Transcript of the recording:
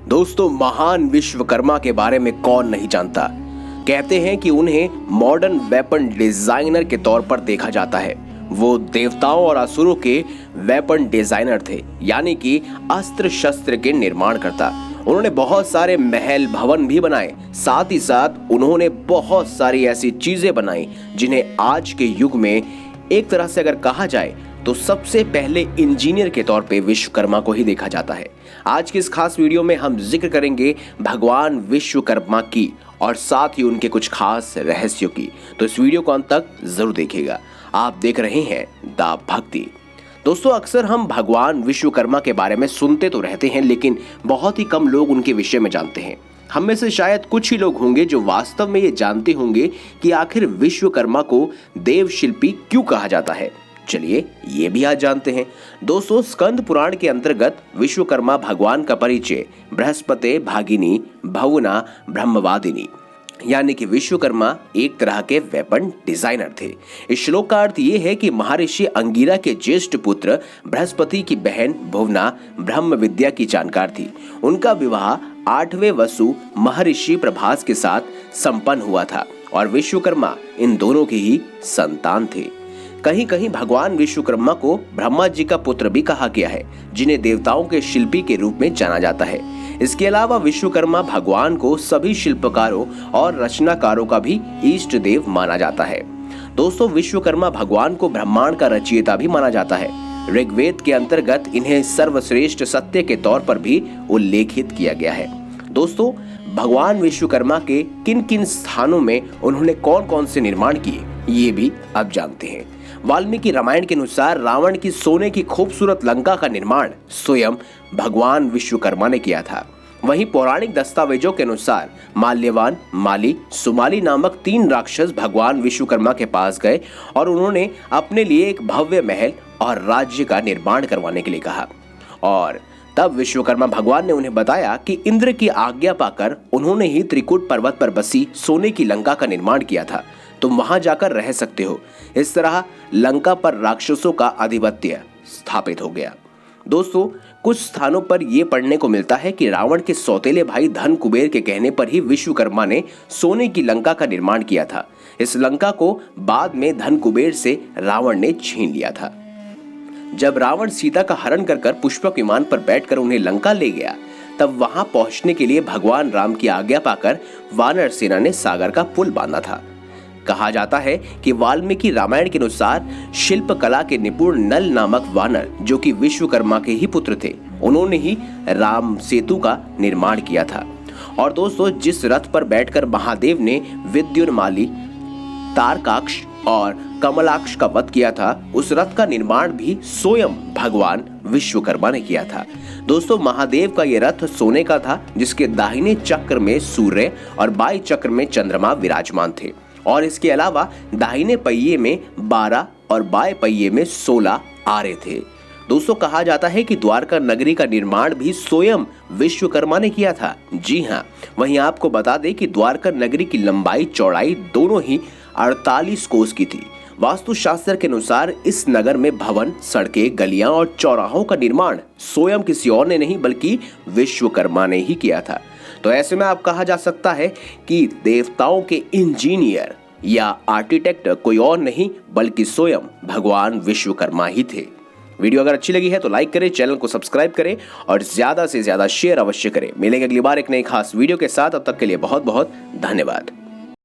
दोस्तों, महान विश्वकर्मा के बारे में कौन नहीं जानता। कहते हैं कि उन्हें मॉडर्न वेपन डिजाइनर के तौर पर देखा जाता है। वो देवताओं और असुरों के वेपन डिजाइनर थे, यानी कि अस्त्र शस्त्र के निर्माण करता। उन्होंने बहुत सारे महल भवन भी बनाए। साथ ही साथ उन्होंने बहुत सारी ऐसी चीजें बनाई जिन्हें आज के युग में एक तरह से अगर कहा जाए तो सबसे पहले इंजीनियर के तौर पे विश्वकर्मा को ही देखा जाता है। आज की इस खास वीडियो में हम जिक्र करेंगे भगवान विश्वकर्मा की और साथ ही उनके कुछ खास रहस्यों की। तो इस वीडियो को अंत तक जरूर देखिएगा। आप देख रहे हैं द भक्ति। दोस्तों, अक्सर हम भगवान विश्वकर्मा के बारे में सुनते तो रहते हैं, लेकिन बहुत ही कम लोग उनके विषय में जानते हैं। हम में से शायद कुछ ही लोग होंगे जो वास्तव में ये जानते होंगे कि आखिर विश्वकर्मा को देव शिल्पी क्यों कहा जाता है। चलिए ये भी आज जानते हैं। दोस्तों, स्कंद पुराण के अंतर्गत विश्वकर्मा भगवान का परिचय बृहस्पति भागिनी भवना ब्रह्मवादिनी, यानी कि विश्वकर्मा एक तरह के वेपन डिजाइनर थे। इस श्लोक का अर्थ ये है कि महर्षि अंगिरा के ज्येष्ठ पुत्र बृहस्पति की बहन भुवना ब्रह्म विद्या की जानकार थी। उनका विवाह 8वें वसु महर्षि प्रभास के साथ संपन्न हुआ था और विश्वकर्मा इन दोनों के ही संतान थे। कहीं कहीं भगवान विश्वकर्मा को ब्रह्मा जी का पुत्र भी कहा गया है, जिन्हें देवताओं के शिल्पी के रूप में जाना जाता है। इसके अलावा विश्वकर्मा भगवान को सभी शिल्पकारों और रचनाकारों का भी इष्ट देव माना जाता है। दोस्तों, विश्वकर्मा भगवान को ब्रह्मांड का रचयिता भी माना जाता है। ऋग्वेद के अंतर्गत इन्हें सर्वश्रेष्ठ सत्य के तौर पर भी उल्लेखित किया गया है। दोस्तों, भगवान विश्वकर्मा के किन किन स्थानों में उन्होंने कौन कौन से निर्माण किए, ये भी अब जानते हैं। वाल्मीकि रामायण के अनुसार रावण की सोने की खूबसूरत लंका का निर्माण स्वयं भगवान विश्वकर्मा ने किया था। वहीं पौराणिक दस्तावेजों के अनुसार माल्यवान, माली, सुमाली नामक 3 राक्षस भगवान विश्वकर्मा के पास गए और उन्होंने अपने लिए एक भव्य महल और राज्य का निर्माण करवाने के लिए कहा। और तब विश्वकर्मा भगवान ने उन्हें बताया कि इंद्र की आज्ञा पाकर उन्होंने ही त्रिकुट पर्वत पर बसी सोने की लंका का निर्माण किया था। तुम वहां जाकर रह सकते हो। इस तरह लंका पर राक्षसों का आधिपत्य स्थापित हो गया। दोस्तों, कुछ स्थानों पर यह पढ़ने को मिलता है कि रावण के सौतेले भाई धन कुबेर के कहने पर ही विश्वकर्मा ने सोने की लंका का निर्माण किया था। इस लंका को बाद में धन कुबेर से रावण ने छीन लिया था। जब रावण सीता का हरण कर पुष्पक विमान पर बैठकर उन्हें लंका ले गया, तब वहां पहुंचने के लिए भगवान राम की आज्ञा पाकर वानर सेना ने सागर का पुल बांधा था। कहा जाता है कि वाल्मीकि रामायण के अनुसार शिल्प कला के निपुण नल नामक वानर, जो कि विश्वकर्मा के ही पुत्र थे, उन्होंने ही राम सेतु का निर्माण किया था। और दोस्तों, जिस रथ पर बैठकर महादेव ने विद्युन्माली, तारकाक्ष और कमलाक्ष का वध किया था, उस रथ का निर्माण भी स्वयं भगवान विश्वकर्मा ने किया था। दोस्तों, महादेव का यह रथ सोने का था, जिसके दाहिने चक्र में सूर्य और बाएं चक्र में चंद्रमा विराजमान थे। और इसके अलावा दाहिने पहिए में 12 और बाएं पहिए में 16 आरे थे। दोस्तों, कहा जाता है कि द्वारका नगरी का निर्माण भी स्वयं विश्वकर्मा ने किया था। जी हाँ, वहीं आपको बता दें कि द्वारका नगरी की लंबाई चौड़ाई दोनों ही 48 कोस की थी। वास्तुशास्त्र के अनुसार इस नगर में भवन, सड़कें, गलियां और चौराहों का निर्माण स्वयं किसी और ने नहीं बल्कि विश्वकर्मा ने ही किया था। तो ऐसे में आप कहा जा सकता है कि देवताओं के इंजीनियर या आर्किटेक्ट कोई और नहीं बल्कि स्वयं भगवान विश्वकर्मा ही थे। वीडियो अगर अच्छी लगी है तो लाइक करें, चैनल को सब्सक्राइब करें और ज्यादा से ज्यादा शेयर अवश्य करें। मिलेंगे अगली बार एक नई खास वीडियो के साथ। अब तक के लिए बहुत बहुत धन्यवाद।